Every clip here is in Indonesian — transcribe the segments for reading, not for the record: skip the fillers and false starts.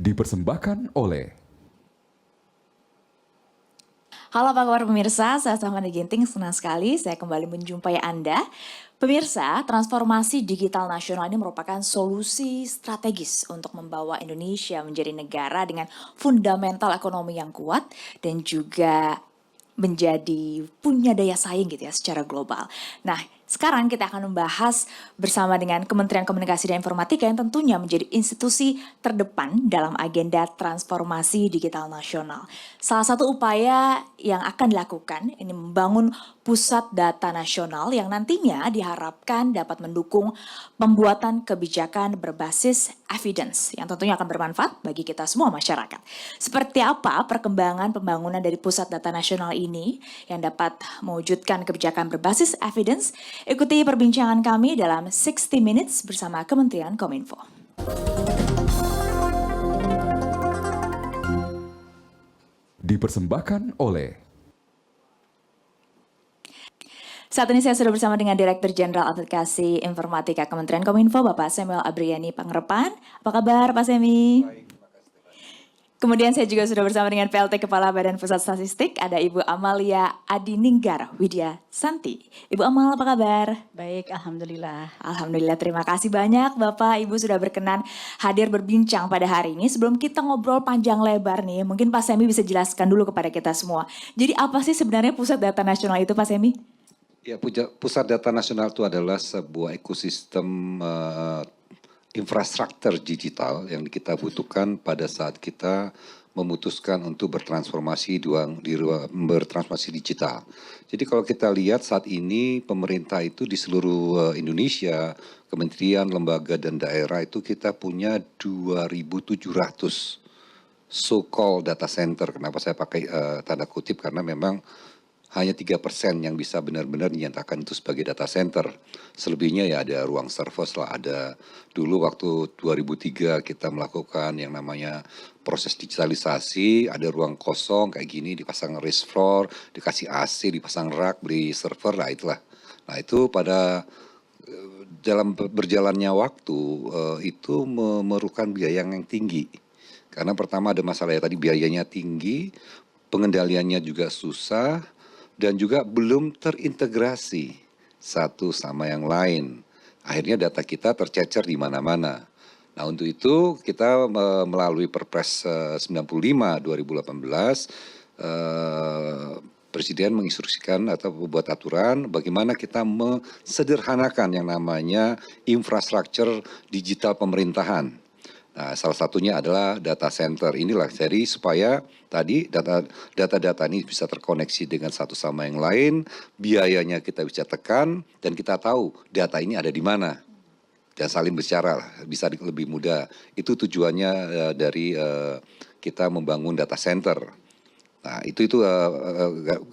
Dipersembahkan oleh Halo apa kabar pemirsa, saya Safana Ginting, senang sekali saya kembali menjumpai Anda. Pemirsa, transformasi digital nasional ini merupakan solusi strategis untuk membawa Indonesia menjadi negara dengan fundamental ekonomi yang kuat dan juga menjadi punya daya saing gitu ya secara global. Nah, sekarang kita akan membahas bersama dengan Kementerian Komunikasi dan Informatika yang tentunya menjadi institusi terdepan dalam agenda transformasi digital nasional. Salah satu upaya yang akan dilakukan ini membangun pusat data nasional yang nantinya diharapkan dapat mendukung pembuatan kebijakan berbasis evidence yang tentunya akan bermanfaat bagi kita semua masyarakat. Seperti apa perkembangan pembangunan dari pusat data nasional ini yang dapat mewujudkan kebijakan berbasis evidence? Ikuti perbincangan kami dalam 60 Minutes bersama Kementerian Kominfo. dipersembahkan oleh Saat ini saya sudah bersama dengan Direktur Jenderal Aplikasi Informatika Kementerian Kominfo, Bapak Samuel Abriani Pangrepan. Apa kabar Pak Semi? Kemudian saya juga sudah bersama dengan PLT Kepala Badan Pusat Statistik, ada Ibu Amalia Adininggar Widya Santi. Ibu Amal, apa kabar? Baik, alhamdulillah. Alhamdulillah, terima kasih banyak Bapak Ibu sudah berkenan hadir berbincang pada hari ini. Sebelum kita ngobrol panjang lebar nih, mungkin Pak Semi bisa jelaskan dulu kepada kita semua. Jadi apa sih sebenarnya Pusat Data Nasional itu Pak Semi? Ya, Pusat Data Nasional itu adalah sebuah ekosistem infrastruktur digital yang kita butuhkan pada saat kita memutuskan untuk bertransformasi bertransformasi digital. Jadi kalau kita lihat saat ini pemerintah itu di seluruh Indonesia, kementerian, lembaga dan daerah itu kita punya 2.700 so-called data center. Kenapa saya pakai tanda kutip? Karena memang hanya 3% yang bisa benar-benar dinyatakan itu sebagai data center. Selebihnya ya ada ruang server lah, ada dulu waktu 2003 kita melakukan yang namanya proses digitalisasi, ada ruang kosong kayak gini, dipasang raised floor, dikasih AC, dipasang rak, beli server, lah itulah. Nah itu pada dalam berjalannya waktu itu memerlukan biaya yang tinggi. Karena pertama ada masalah ya tadi biayanya tinggi, pengendaliannya juga susah, dan juga belum terintegrasi satu sama yang lain. Akhirnya data kita tercecer di mana-mana. Nah untuk itu kita melalui Perpres 95 2018, Presiden menginstruksikan atau membuat aturan bagaimana kita mesederhanakan yang namanya infrastruktur digital pemerintahan. Nah, salah satunya adalah data center. Inilah jadi supaya tadi data-data ini bisa terkoneksi dengan satu sama yang lain, biayanya kita bisa tekan dan kita tahu data ini ada di mana dan saling bicara lah, bisa lebih mudah. Itu tujuannya dari kita membangun data center. Nah, itu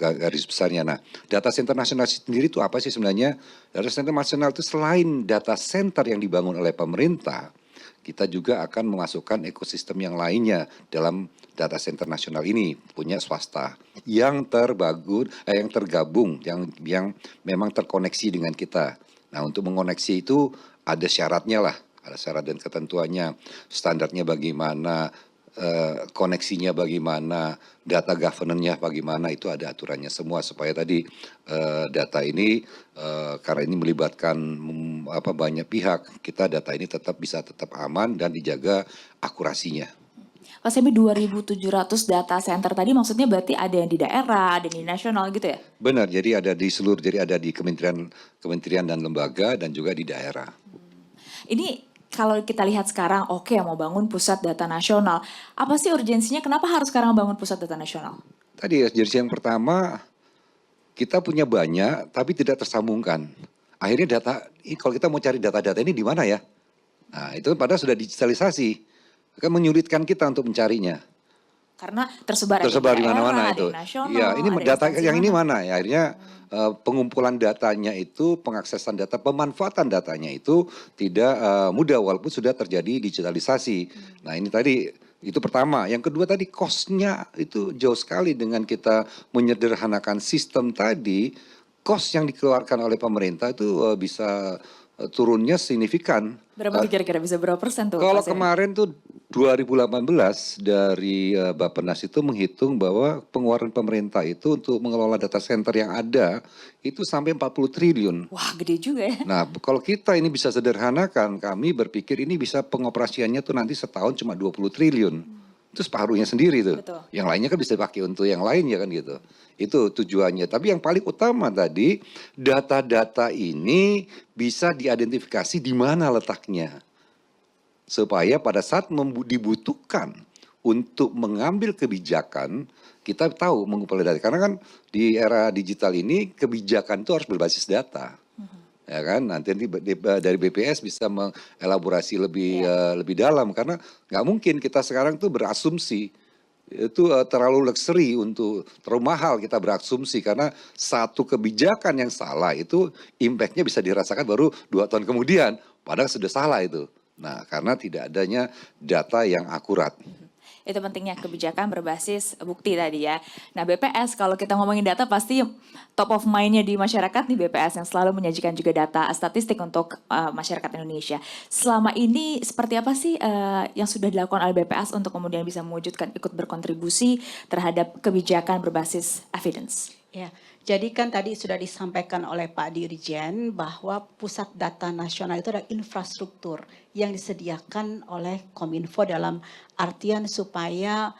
garis besarnya. Nah, data center nasional sendiri itu apa sih sebenarnya? Data center nasional itu selain data center yang dibangun oleh pemerintah, kita juga akan memasukkan ekosistem yang lainnya dalam data center nasional ini punya swasta yang tergabung, yang memang terkoneksi dengan kita. Nah untuk mengoneksi itu ada syaratnya lah, ada syarat dan ketentuannya, standarnya bagaimana, koneksinya bagaimana, data governance-nya bagaimana, itu ada aturannya semua supaya tadi data ini karena ini melibatkan banyak pihak, kita data ini bisa tetap aman dan dijaga akurasinya. Pak Semi 2.700 data center tadi maksudnya berarti ada yang di daerah, ada yang di nasional gitu ya? Benar, jadi ada di seluruh, jadi ada di kementerian dan lembaga dan juga di daerah. Ini kalau kita lihat sekarang, oke mau bangun pusat data nasional. Apa sih urgensinya? Kenapa harus sekarang bangun pusat data nasional? Tadi jadi yang pertama, kita punya banyak tapi tidak tersambungkan. Akhirnya kalau kita mau cari data-data ini di mana ya? Nah itu padahal sudah digitalisasi, akan menyulitkan kita untuk mencarinya. Karena tersebar Di mana-mana itu. Iya, ini data yang ini mana ya? Akhirnya pengumpulan datanya itu, pengaksesan data, pemanfaatan datanya itu tidak mudah walaupun sudah terjadi digitalisasi. Nah ini tadi itu pertama. Yang kedua tadi cost-nya itu jauh sekali dengan kita menyederhanakan sistem tadi. Cost yang dikeluarkan oleh pemerintah itu bisa turunnya signifikan. Berapa kira-kira bisa berapa persen tuh? Kalau kemarin tuh 2018 dari Bappenas itu menghitung bahwa pengeluaran pemerintah itu untuk mengelola data center yang ada itu sampai 40 triliun. Wah, gede juga ya. Nah, kalau kita ini bisa sederhanakan, kami berpikir ini bisa pengoperasiannya tuh nanti setahun cuma 20 triliun. Itu separuhnya sendiri tuh. Betul. Yang lainnya kan bisa dipakai untuk yang lain ya kan gitu. Itu tujuannya. Tapi yang paling utama tadi, data-data ini bisa diidentifikasi di mana letaknya. Supaya pada saat dibutuhkan untuk mengambil kebijakan, kita tahu mengumpulkan data. Karena kan di era digital ini kebijakan itu harus berbasis data. Ya kan, nanti dari BPS bisa mengelaborasi lebih dalam. Karena nggak mungkin kita sekarang tuh berasumsi. Itu terlalu luxury terlalu mahal kita berasumsi. Karena satu kebijakan yang salah itu impact-nya bisa dirasakan baru 2 tahun kemudian. Padahal sudah salah itu. Nah, karena tidak adanya data yang akurat. Itu pentingnya kebijakan berbasis bukti tadi ya. Nah, BPS kalau kita ngomongin data pasti top of mind-nya di masyarakat nih BPS yang selalu menyajikan juga data statistik untuk masyarakat Indonesia. Selama ini seperti apa sih yang sudah dilakukan oleh BPS untuk kemudian bisa mewujudkan ikut berkontribusi terhadap kebijakan berbasis evidence? Ya, jadi kan tadi sudah disampaikan oleh Pak Dirjen bahwa pusat data nasional itu adalah infrastruktur yang disediakan oleh Kominfo dalam artian supaya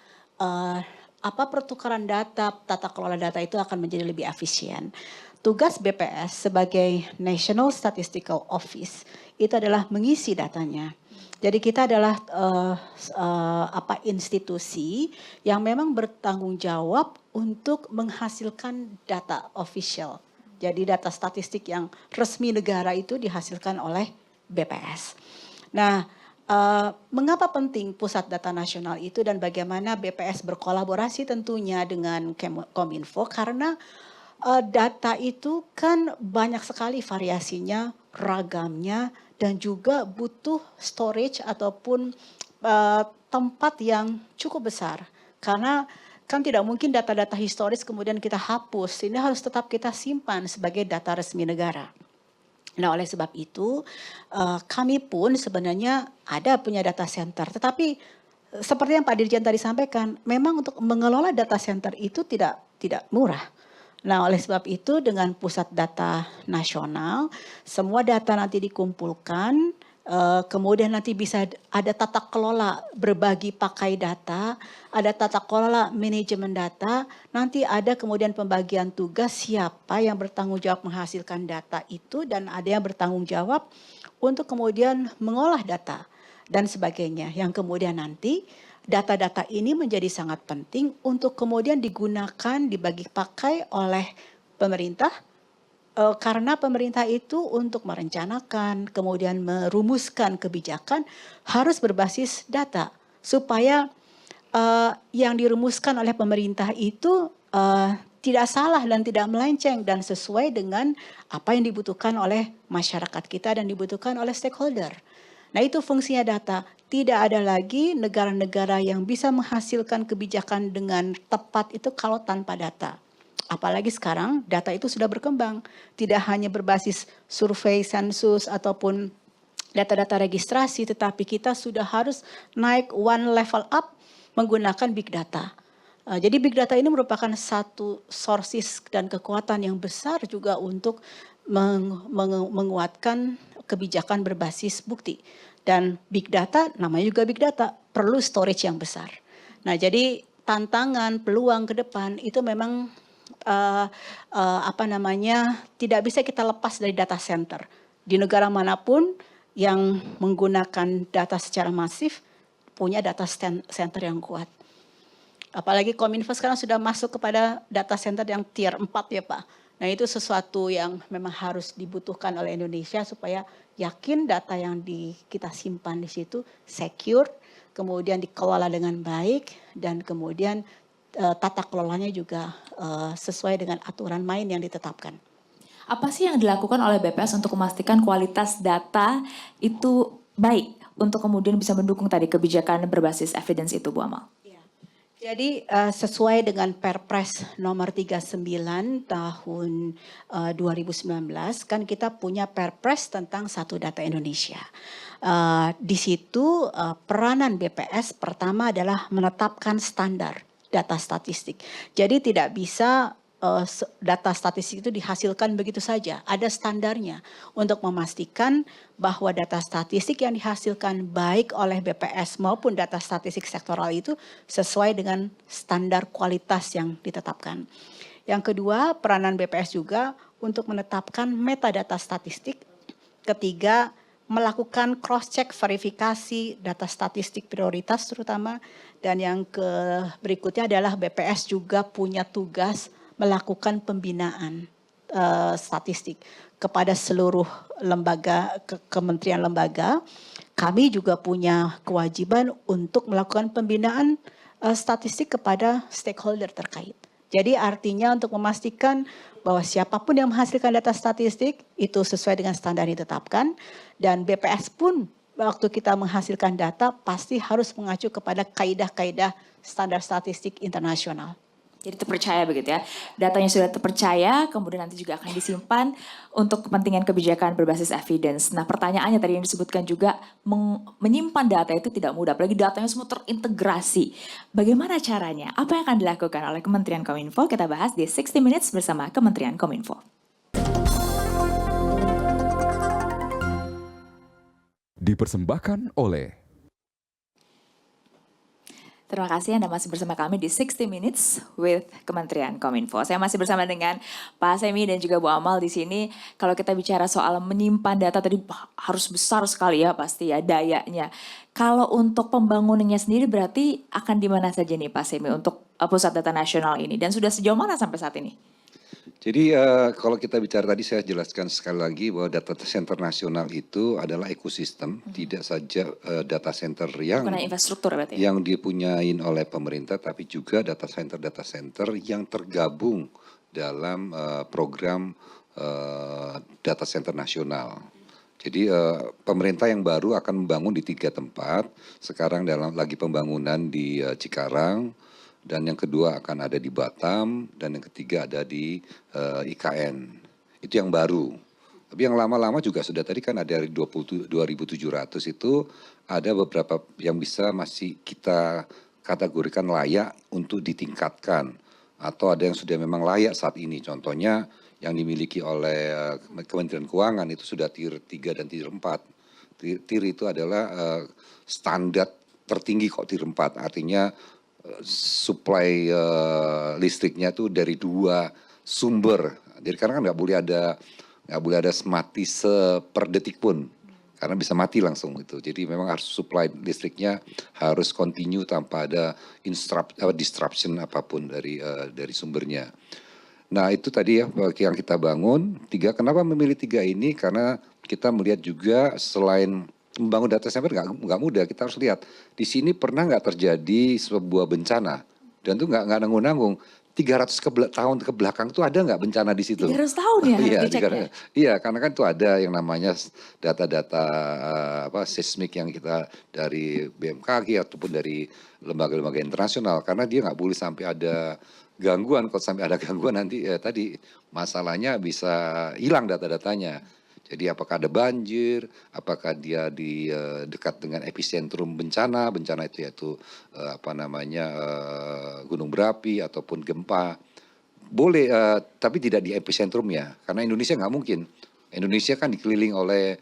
pertukaran data, tata kelola data itu akan menjadi lebih efisien. Tugas BPS sebagai National Statistical Office itu adalah mengisi datanya. Jadi kita adalah institusi yang memang bertanggung jawab untuk menghasilkan data official. Jadi data statistik yang resmi negara itu dihasilkan oleh BPS. Nah, mengapa penting pusat data nasional itu dan bagaimana BPS berkolaborasi tentunya dengan Kominfo karena data itu kan banyak sekali variasinya, ragamnya, dan juga butuh storage ataupun tempat yang cukup besar. Karena kan tidak mungkin data-data historis kemudian kita hapus. Ini harus tetap kita simpan sebagai data resmi negara. Nah, oleh sebab itu kami pun sebenarnya ada punya data center. Tetapi seperti yang Pak Dirjen tadi sampaikan, memang untuk mengelola data center itu tidak murah. Nah, oleh sebab itu dengan pusat data nasional, semua data nanti dikumpulkan, kemudian nanti bisa ada tata kelola berbagi pakai data, ada tata kelola manajemen data, nanti ada kemudian pembagian tugas siapa yang bertanggung jawab menghasilkan data itu dan ada yang bertanggung jawab untuk kemudian mengolah data dan sebagainya. Yang kemudian nanti data-data ini menjadi sangat penting untuk kemudian digunakan, dibagi pakai oleh pemerintah, karena pemerintah itu untuk merencanakan, kemudian merumuskan kebijakan harus berbasis data. Supaya yang dirumuskan oleh pemerintah itu tidak salah dan tidak melenceng dan sesuai dengan apa yang dibutuhkan oleh masyarakat kita dan dibutuhkan oleh stakeholder. Nah, itu fungsinya data. Tidak ada lagi negara-negara yang bisa menghasilkan kebijakan dengan tepat itu kalau tanpa data. Apalagi sekarang data itu sudah berkembang. Tidak hanya berbasis survei, sensus, ataupun data-data registrasi, tetapi kita sudah harus naik one level up menggunakan big data. Jadi big data ini merupakan satu sources dan kekuatan yang besar juga untuk menguatkan kebijakan berbasis bukti. Dan big data, namanya juga big data, perlu storage yang besar. Nah, jadi tantangan, peluang ke depan itu memang tidak bisa kita lepas dari data center. Di negara manapun yang menggunakan data secara masif punya data center yang kuat. Apalagi Kominfo sekarang sudah masuk kepada data center yang tier 4 ya Pak. Nah, itu sesuatu yang memang harus dibutuhkan oleh Indonesia supaya yakin data yang kita simpan di situ secure, kemudian dikelola dengan baik, dan kemudian tata kelolanya juga sesuai dengan aturan main yang ditetapkan. Apa sih yang dilakukan oleh BPS untuk memastikan kualitas data itu baik untuk kemudian bisa mendukung tadi kebijakan berbasis evidence itu, Bu Amal? Jadi sesuai dengan Perpres nomor 39 tahun 2019 kan kita punya Perpres tentang Satu Data Indonesia. Di situ peranan BPS pertama adalah menetapkan standar data statistik. Jadi tidak bisa data statistik itu dihasilkan begitu saja. Ada standarnya untuk memastikan bahwa data statistik yang dihasilkan baik oleh BPS maupun data statistik sektoral itu sesuai dengan standar kualitas yang ditetapkan. Yang kedua, peranan BPS juga untuk menetapkan metadata statistik. Ketiga, melakukan cross-check verifikasi data statistik prioritas terutama. Dan yang berikutnya adalah BPS juga punya tugas melakukan pembinaan statistik kepada seluruh lembaga, kementerian lembaga. Kami juga punya kewajiban untuk melakukan pembinaan statistik kepada stakeholder terkait. Jadi artinya untuk memastikan bahwa siapapun yang menghasilkan data statistik itu sesuai dengan standar yang ditetapkan, dan BPS pun waktu kita menghasilkan data pasti harus mengacu kepada kaidah-kaidah standar statistik internasional. Jadi terpercaya begitu ya. Datanya sudah terpercaya, kemudian nanti juga akan disimpan untuk kepentingan kebijakan berbasis evidence. Nah, pertanyaannya tadi yang disebutkan juga menyimpan data itu tidak mudah, apalagi datanya semua terintegrasi. Bagaimana caranya? Apa yang akan dilakukan oleh Kementerian Kominfo? Kita bahas di 60 Minutes bersama Kementerian Kominfo. Dipersembahkan oleh Terima kasih Anda masih bersama kami di 60 Minutes with Kementerian Kominfo. Saya masih bersama dengan Pak Semi dan juga Bu Amal di sini. Kalau kita bicara soal menyimpan data tadi harus besar sekali ya pasti ya dayanya. Kalau untuk pembangunannya sendiri berarti akan di mana saja nih Pak Semi untuk Pusat Data Nasional ini, dan sudah sejauh mana sampai saat ini? Jadi kalau kita bicara tadi saya jelaskan sekali lagi bahwa data center nasional itu adalah ekosistem, tidak saja data center yang Bukan infrastruktur berarti ya? yang dipunyain oleh pemerintah, tapi juga data center yang tergabung dalam program data center nasional. Jadi pemerintah yang baru akan membangun di 3 tempat. Sekarang lagi pembangunan di Cikarang, dan yang kedua akan ada di Batam, dan yang ketiga ada di IKN. Itu yang baru. Tapi yang lama-lama juga sudah tadi kan ada dari 2.700 itu ada beberapa yang masih kita kategorikan layak untuk ditingkatkan. Atau ada yang sudah memang layak saat ini. Contohnya yang dimiliki oleh Kementerian Keuangan itu sudah tier 3 dan tier 4. Tier itu adalah standar tertinggi kok tier 4. Artinya supply listriknya tuh dari 2 sumber. Jadi karena kan nggak boleh ada mati per detik pun, karena bisa mati langsung itu. Jadi memang harus supply listriknya harus continue tanpa ada disruption apapun dari sumbernya. Nah itu tadi ya yang kita bangun 3. Kenapa memilih 3 ini? Karena kita melihat juga selain membangun data center nggak mudah. Kita harus lihat di sini pernah nggak terjadi sebuah bencana, dan itu nggak nanggung-nanggung. 300 tahun ke belakang tuh ada nggak bencana di situ? 300 tahun ya Iya, dicek ya? Iya, karena kan itu ada yang namanya data-data seismik yang kita dari BMKG ataupun dari lembaga-lembaga internasional. Karena dia nggak boleh sampai ada gangguan. Kalau sampai ada gangguan nanti tadi masalahnya bisa hilang data-datanya. Jadi apakah ada banjir, apakah dia di dekat dengan epicentrum bencana itu yaitu gunung berapi ataupun gempa. Boleh, tapi tidak di epicentrumnya, karena Indonesia nggak mungkin. Indonesia kan dikeliling oleh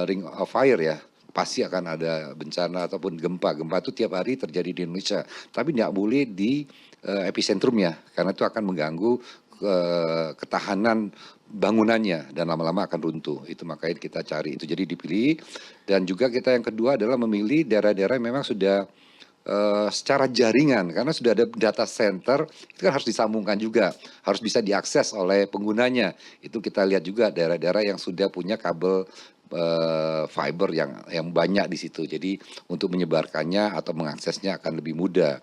ring of fire ya, pasti akan ada bencana ataupun gempa. Gempa itu tiap hari terjadi di Indonesia, tapi nggak boleh di epicentrumnya, karena itu akan mengganggu ketahanan bangunannya dan lama-lama akan runtuh. Itu makanya kita cari itu, jadi dipilih. Dan juga kita yang kedua adalah memilih daerah-daerah yang memang sudah secara jaringan, karena sudah ada data center itu kan harus disambungkan juga, harus bisa diakses oleh penggunanya. Itu kita lihat juga daerah-daerah yang sudah punya kabel fiber yang banyak di situ, jadi untuk menyebarkannya atau mengaksesnya akan lebih mudah.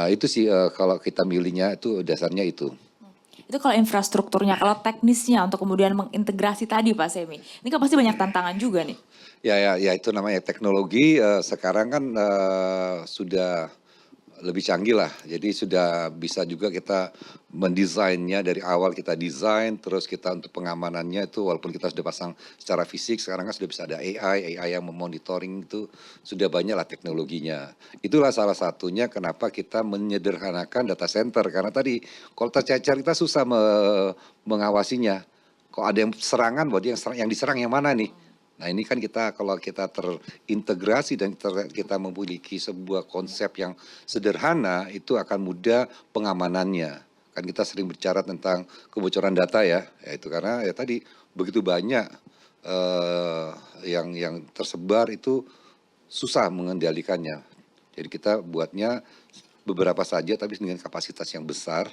Itu sih kalau kita milihnya itu dasarnya itu. Itu kalau infrastrukturnya, kalau teknisnya untuk kemudian mengintegrasi tadi Pak Semi, ini kan pasti banyak tantangan juga nih. Ya itu namanya teknologi. Sekarang kan sudah lebih canggih lah. Jadi sudah bisa juga kita mendesainnya dari awal, kita desain, terus kita untuk pengamanannya itu walaupun kita sudah pasang secara fisik, sekarang kan sudah bisa ada AI yang memonitoring, itu sudah banyak lah teknologinya. Itulah salah satunya kenapa kita menyederhanakan data center, karena tadi kalau tercecer kita susah mengawasinya. Kok ada yang serangan, berarti yang diserang yang mana nih? Nah ini kan kita kalau kita terintegrasi dan kita memiliki sebuah konsep yang sederhana, itu akan mudah pengamanannya. Kan kita sering bicara tentang kebocoran data ya itu karena ya tadi begitu banyak yang tersebar, itu susah mengendalikannya. Jadi kita buatnya beberapa saja tapi dengan kapasitas yang besar,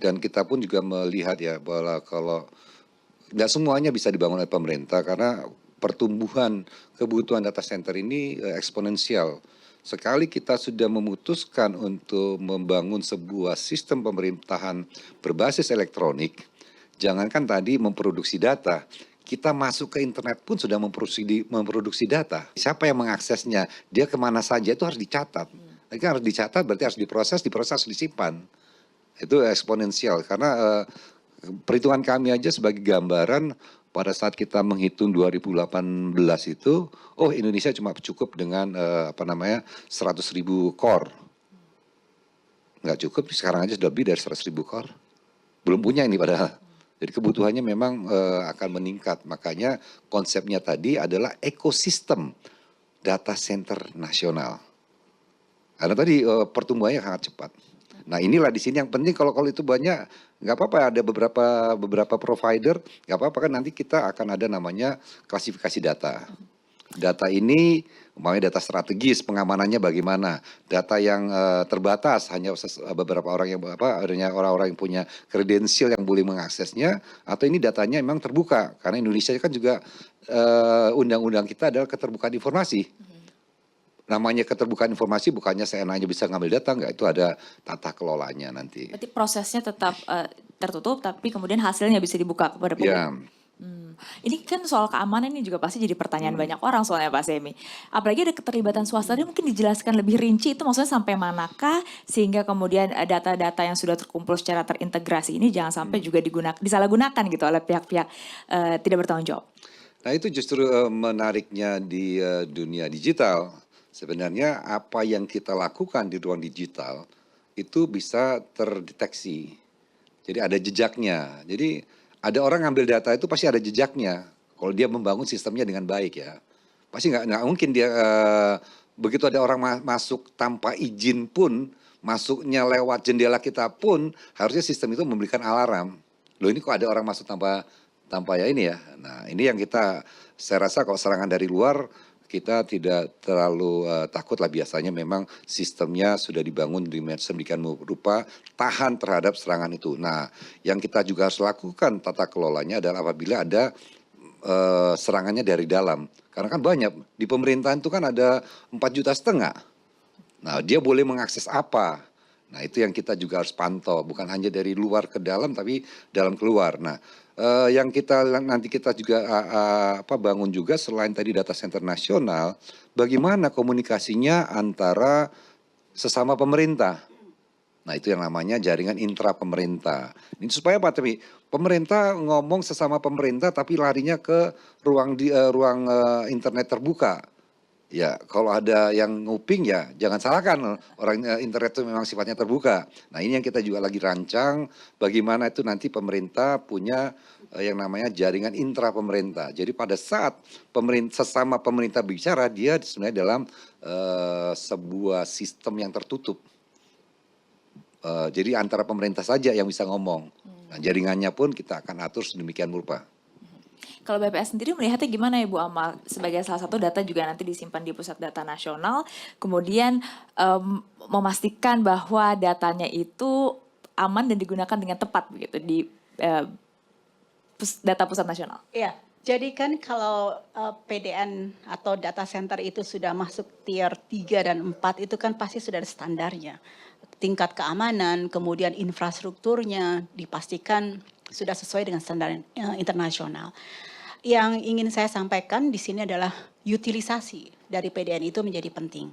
dan kita pun juga melihat ya bahwa kalau nggak semuanya bisa dibangun oleh pemerintah karena pertumbuhan kebutuhan data center ini eksponensial. Sekali kita sudah memutuskan untuk membangun sebuah sistem pemerintahan berbasis elektronik, jangankan tadi memproduksi data, kita masuk ke internet pun sudah memproduksi data. Siapa yang mengaksesnya, dia kemana saja itu harus dicatat. Ini kan harus dicatat berarti harus diproses harus disimpan. Itu eksponensial karena perhitungan kami aja sebagai gambaran pada saat kita menghitung 2018 itu, Indonesia cuma cukup dengan 100.000 core. Nggak cukup, sekarang aja sudah lebih dari 100.000 core. Belum punya ini padahal. Jadi kebutuhannya memang akan meningkat. Makanya konsepnya tadi adalah ekosistem data center nasional. Karena tadi pertumbuhannya sangat cepat. Nah inilah di sini yang penting, kalau itu banyak nggak apa-apa, ada beberapa provider nggak apa-apa, kan nanti kita akan ada namanya klasifikasi data. Data ini umpamanya data strategis, pengamanannya bagaimana, data yang terbatas hanya beberapa orang yang adanya orang-orang yang punya kredensial yang boleh mengaksesnya, atau ini datanya memang terbuka karena Indonesia kan juga undang-undang kita adalah keterbukaan informasi. Namanya keterbukaan informasi bukannya seenaknya bisa ngambil data, enggak, itu ada tata kelolanya nanti. Berarti prosesnya tetap tertutup, tapi kemudian hasilnya bisa dibuka kepada publik. Ya. Ini kan soal keamanan ini juga pasti jadi pertanyaan banyak orang soalnya Pak Semi. Apalagi ada keterlibatan swasta, ini mungkin dijelaskan lebih rinci itu maksudnya sampai manakah sehingga kemudian data-data yang sudah terkumpul secara terintegrasi ini jangan sampai juga disalahgunakan gitu oleh pihak-pihak tidak bertanggung jawab. Nah itu justru menariknya di dunia digital. Sebenarnya apa yang kita lakukan di ruang digital itu bisa terdeteksi. Jadi ada jejaknya. Jadi ada orang ngambil data itu pasti ada jejaknya. Kalau dia membangun sistemnya dengan baik ya. Pasti nggak mungkin dia begitu ada orang masuk tanpa izin pun, masuknya lewat jendela kita pun, harusnya sistem itu memberikan alarm. Loh ini kok ada orang masuk tanpa ya ini ya. Nah ini yang saya rasa kalau serangan dari luar, kita tidak terlalu takut lah, biasanya memang sistemnya sudah dibangun di sedemikian rupa tahan terhadap serangan itu. Nah yang kita juga harus lakukan tata kelolanya adalah apabila ada serangannya dari dalam. Karena kan banyak, di pemerintahan itu kan ada 4,5 juta. Nah dia boleh mengakses apa? Nah itu yang kita juga harus pantau, bukan hanya dari luar ke dalam tapi dalam keluar. Nah yang nanti kita juga bangun juga selain tadi data center nasional, bagaimana komunikasinya antara sesama pemerintah. Nah itu yang namanya jaringan intra pemerintah. Ini supaya apa? Tapi pemerintah ngomong sesama pemerintah tapi larinya ke ruang internet terbuka. Ya kalau ada yang nguping ya jangan salahkan, orang internet itu memang sifatnya terbuka. Nah ini yang kita juga lagi rancang, bagaimana itu nanti pemerintah punya yang namanya jaringan intra pemerintah. Jadi pada saat sesama pemerintah bicara, dia sebenarnya dalam sebuah sistem yang tertutup. Jadi antara pemerintah saja yang bisa ngomong. Nah jaringannya pun kita akan atur sedemikian rupa. Kalau BPS sendiri melihatnya gimana ya Bu Amal? Sebagai salah satu data juga nanti disimpan di Pusat Data Nasional, kemudian memastikan bahwa datanya itu aman dan digunakan dengan tepat begitu di data Pusat Nasional. Iya, jadi kan kalau PDN atau data center itu sudah masuk tier 3 dan 4 itu kan pasti sudah ada standarnya. Tingkat keamanan, kemudian infrastrukturnya dipastikan sudah sesuai dengan standar internasional. Yang ingin saya sampaikan di sini adalah utilisasi. dari PDN itu menjadi penting.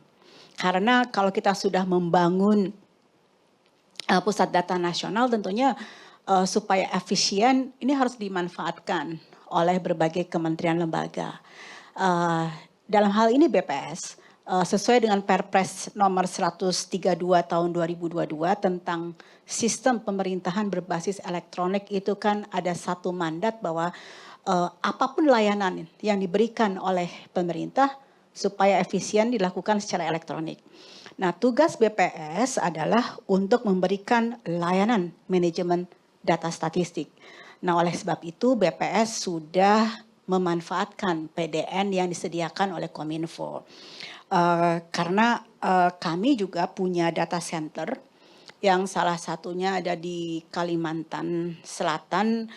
Karena kalau kita sudah membangun pusat data nasional, tentunya supaya efisien ini harus dimanfaatkan oleh berbagai kementerian lembaga. Dalam hal ini BPS sesuai dengan Perpres nomor 132 tahun 2022 tentang sistem pemerintahan berbasis elektronik, itu kan ada satu mandat bahwa apapun layanan yang diberikan oleh pemerintah supaya efisien dilakukan secara elektronik. Nah, tugas BPS adalah untuk memberikan layanan manajemen data statistik. Nah, oleh sebab itu BPS sudah memanfaatkan PDN yang disediakan oleh Kominfo. Karena kami juga punya data center yang salah satunya ada di Kalimantan Selatan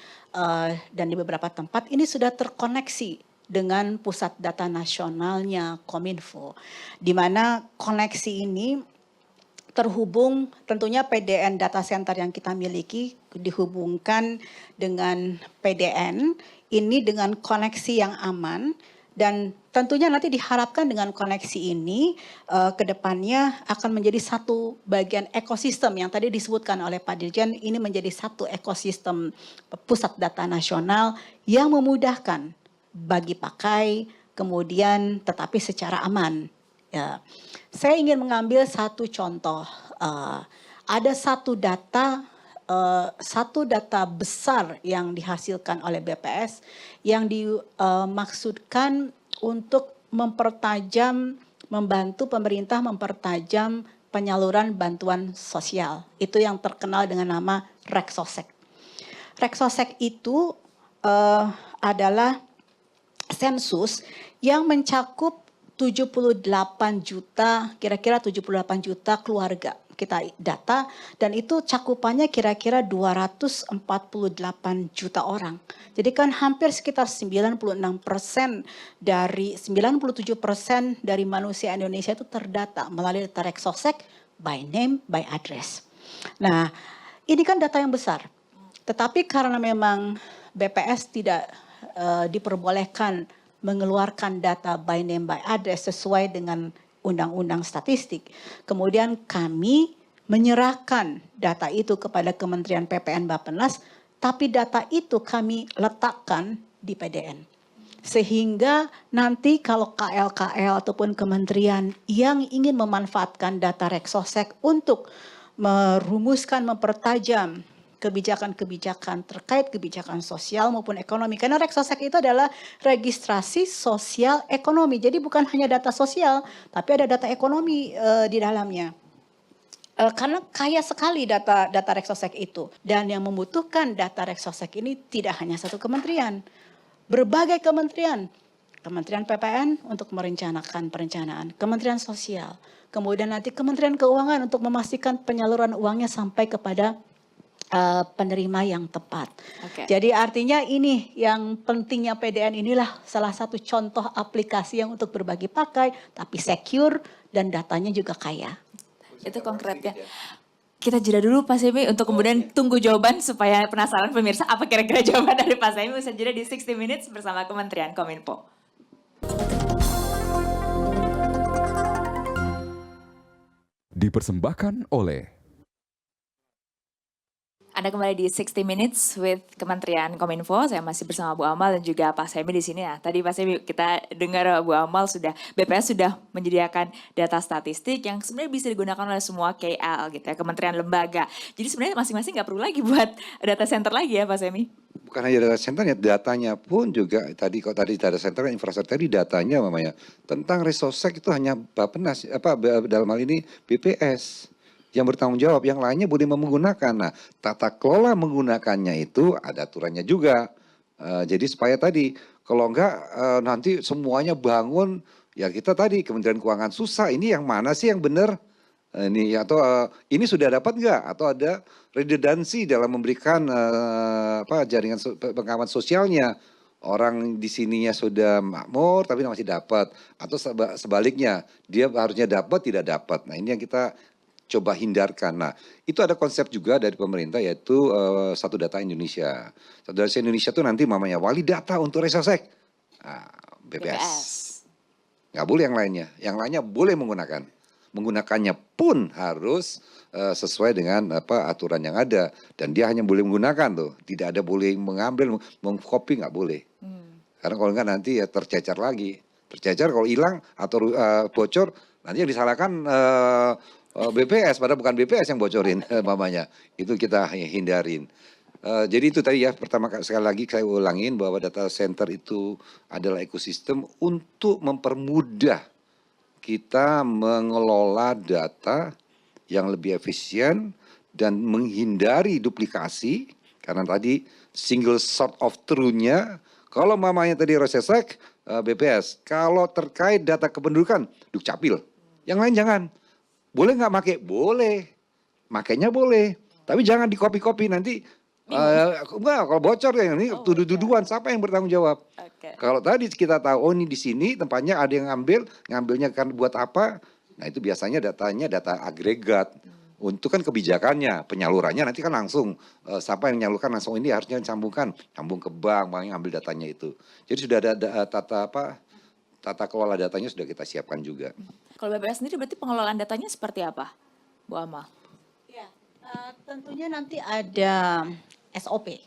dan di beberapa tempat ini sudah terkoneksi dengan pusat data nasionalnya Kominfo, di mana koneksi ini terhubung, tentunya PDN data center yang kita miliki dihubungkan dengan PDN ini dengan koneksi yang aman, dan tentunya nanti diharapkan dengan koneksi ini ke depannya akan menjadi satu bagian ekosistem yang tadi disebutkan oleh Pak Dirjen, ini menjadi satu ekosistem pusat data nasional yang memudahkan bagi pakai, kemudian tetapi secara aman. Ya. Saya ingin mengambil satu contoh. Ada satu data besar yang dihasilkan oleh BPS yang dimaksudkan untuk membantu pemerintah mempertajam penyaluran bantuan sosial. Itu yang terkenal dengan nama Reksosek. Reksosek itu adalah sensus yang mencakup 78 juta, kira-kira 78 juta keluarga kita data, dan itu cakupannya kira-kira 248 juta orang. Jadi kan hampir sekitar 96% dari 97% dari manusia Indonesia itu terdata melalui data Reksosek by name, by address. Nah, ini kan data yang besar. Tetapi karena memang BPS tidak diperbolehkan mengeluarkan data by name by address sesuai dengan undang-undang statistik. Kemudian kami menyerahkan data itu kepada Kementerian PPN Bappenas, tapi data itu kami letakkan di PDN. Sehingga nanti kalau KL-KL ataupun kementerian yang ingin memanfaatkan data Reksosek untuk merumuskan, mempertajam kebijakan-kebijakan terkait kebijakan sosial maupun ekonomi. Karena Reksosek itu adalah registrasi sosial ekonomi. Jadi bukan hanya data sosial, tapi ada data ekonomi di dalamnya. Karena kaya sekali data Reksosek itu. Dan yang membutuhkan data Reksosek ini tidak hanya satu kementerian. Berbagai kementerian. Kementerian PPN untuk merencanakan perencanaan. Kementerian Sosial. Kemudian nanti Kementerian Keuangan untuk memastikan penyaluran uangnya sampai kepada penerima yang tepat. Okay. Jadi artinya ini yang pentingnya PDN, inilah salah satu contoh aplikasi yang untuk berbagi pakai, tapi secure dan datanya juga kaya. Itu konkretnya. Kita jeda dulu Pak Semi untuk kemudian tunggu jawaban supaya penasaran pemirsa apa kira-kira jawaban dari Pak Semi. Usai jeda di 60 Minutes bersama Kementerian Kominfo. Dipersembahkan oleh Anda kembali di 60 Minutes with Kementerian Kominfo. Saya masih bersama Bu Amal dan juga Pak Semi di sini. Nah, tadi Pak Semi kita dengar Bu Amal BPS sudah menyediakan data statistik yang sebenarnya bisa digunakan oleh semua KL gitu ya, kementerian lembaga. Jadi sebenarnya masing-masing nggak perlu lagi buat data center lagi ya Pak Semi? Bukan hanya data centernya, datanya pun juga kalau tadi data center infrastruktur tadi datanya namanya tentang Reksosek itu hanya Bappenas dalam hal ini BPS yang bertanggung jawab, yang lainnya boleh menggunakan. Nah, tata kelola menggunakannya itu ada aturannya juga. Jadi supaya tadi, kalau enggak nanti semuanya bangun, ya kita tadi Kementerian Keuangan susah, ini yang mana sih yang benar? Ini atau ini sudah dapat enggak? Atau ada redundancy dalam memberikan jaringan pengaman sosialnya. Orang di sininya sudah makmur tapi masih dapat. Atau sebaliknya, dia harusnya dapat tidak dapat. Nah, ini yang kita coba hindarkan. Nah, itu ada konsep juga dari pemerintah yaitu Satu Data Indonesia. Satu Data Indonesia itu nanti namanya wali data untuk Reksosek. BPS. Nggak boleh yang lainnya. Yang lainnya boleh menggunakan. Menggunakannya pun harus sesuai dengan aturan yang ada. Dan dia hanya boleh menggunakan tuh. Tidak ada boleh mengambil, mengcopy nggak boleh. Karena kalau nggak nanti ya tercecer lagi. Tercecer kalau hilang atau bocor, nanti yang disalahkan BPS. Padahal bukan BPS yang bocorin mamanya. Itu kita hindarin. Jadi itu tadi ya, pertama sekali lagi saya ulangin bahwa data center itu adalah ekosistem untuk mempermudah kita mengelola data yang lebih efisien dan menghindari duplikasi. Karena tadi single source of truth-nya, kalau mamanya tadi Rosesek, BPS. Kalau terkait data kependudukan, Dukcapil. Yang lain jangan. Boleh nggak make? Boleh. Makanya boleh. Tapi jangan di-copy-copy nanti. Enggak, kalau bocor ya ini tuduh-tuduhan, siapa yang bertanggung jawab? Kalau tadi kita tahu, oh ini di sini tempatnya ada yang ngambilnya kan buat apa? Nah itu biasanya datanya data agregat. Untuk kan kebijakannya, penyalurannya nanti kan langsung siapa yang menyalurkan langsung ini harusnya sambung ke bank yang ngambil datanya itu. Jadi sudah ada tata kelola datanya sudah kita siapkan juga. Kalau BPS sendiri berarti pengelolaan datanya seperti apa, Bu Amal? Ya, tentunya nanti ada SOP.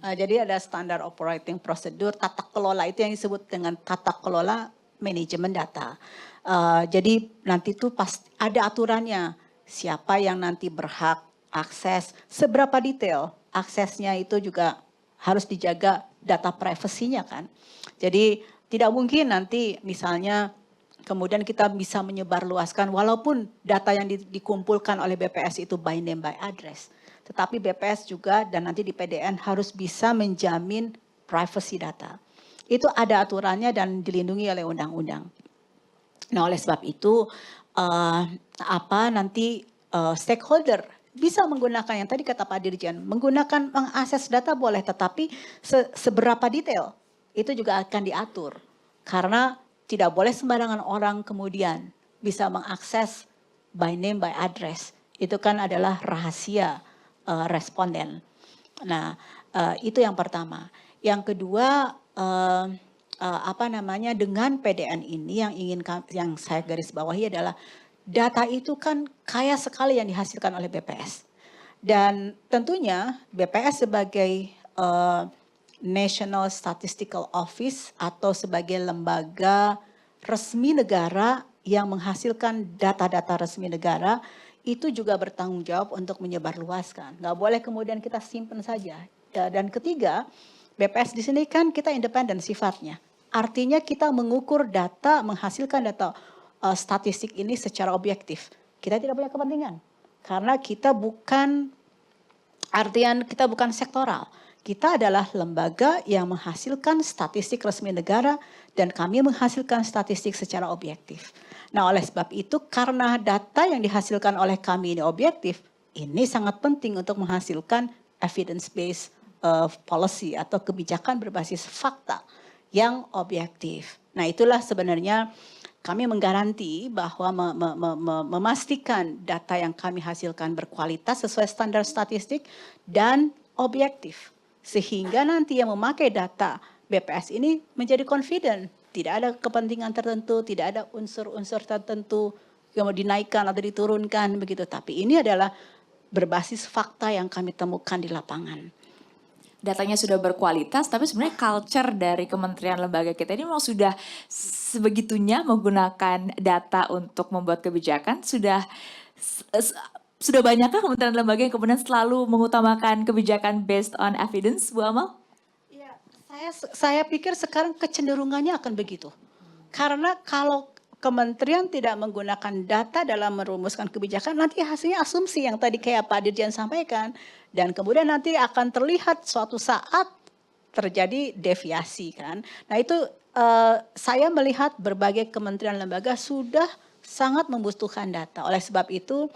Jadi ada standar operating procedure, tata kelola itu yang disebut dengan tata kelola manajemen data. Jadi nanti tuh pasti ada aturannya, siapa yang nanti berhak akses, seberapa detail aksesnya itu juga harus dijaga data privasinya kan. Jadi tidak mungkin nanti misalnya kemudian kita bisa menyebarluaskan walaupun data yang dikumpulkan oleh BPS itu by name by address. Tetapi BPS juga dan nanti di PDN harus bisa menjamin privacy data. Itu ada aturannya dan dilindungi oleh undang-undang. Nah oleh sebab itu nanti stakeholder bisa menggunakan yang tadi kata Pak Dirjen, menggunakan mengakses data boleh, tetapi seberapa detail itu juga akan diatur. Karena tidak boleh sembarangan orang kemudian bisa mengakses by name by address. Itu kan adalah rahasia responden. Nah, itu yang pertama. Yang kedua, dengan PDN ini yang saya garis bawahi adalah data itu kan kaya sekali yang dihasilkan oleh BPS. Dan tentunya BPS sebagai National Statistical Office atau sebagai lembaga resmi negara yang menghasilkan data-data resmi negara itu juga bertanggung jawab untuk menyebarluaskan. Nggak boleh kemudian kita simpan saja. Dan ketiga, BPS di sini kan kita independen sifatnya. Artinya kita mengukur data, menghasilkan data statistik ini secara objektif. Kita tidak punya kepentingan. Karena kita bukan sektoral. Kita adalah lembaga yang menghasilkan statistik resmi negara dan kami menghasilkan statistik secara objektif. Nah oleh sebab itu karena data yang dihasilkan oleh kami ini objektif, ini sangat penting untuk menghasilkan evidence-based policy atau kebijakan berbasis fakta yang objektif. Nah itulah sebenarnya kami menggaranti bahwa memastikan data yang kami hasilkan berkualitas sesuai standar statistik dan objektif. Sehingga nanti yang memakai data BPS ini menjadi confident. Tidak ada kepentingan tertentu, tidak ada unsur-unsur tertentu yang mau dinaikkan atau diturunkan begitu. Tapi ini adalah berbasis fakta yang kami temukan di lapangan. Datanya sudah berkualitas, tapi sebenarnya culture dari kementerian lembaga kita ini memang sudah sebegitunya menggunakan data untuk membuat kebijakan. Sudah banyakkah kementerian lembaga yang kemudian selalu mengutamakan kebijakan based on evidence, Bu Amal? Saya pikir sekarang kecenderungannya akan begitu. Karena kalau kementerian tidak menggunakan data dalam merumuskan kebijakan, nanti hasilnya asumsi yang tadi kayak Pak Dirjen sampaikan. Dan kemudian nanti akan terlihat suatu saat terjadi deviasi kan. Nah itu saya melihat berbagai kementerian lembaga sudah sangat membutuhkan data. Oleh sebab itu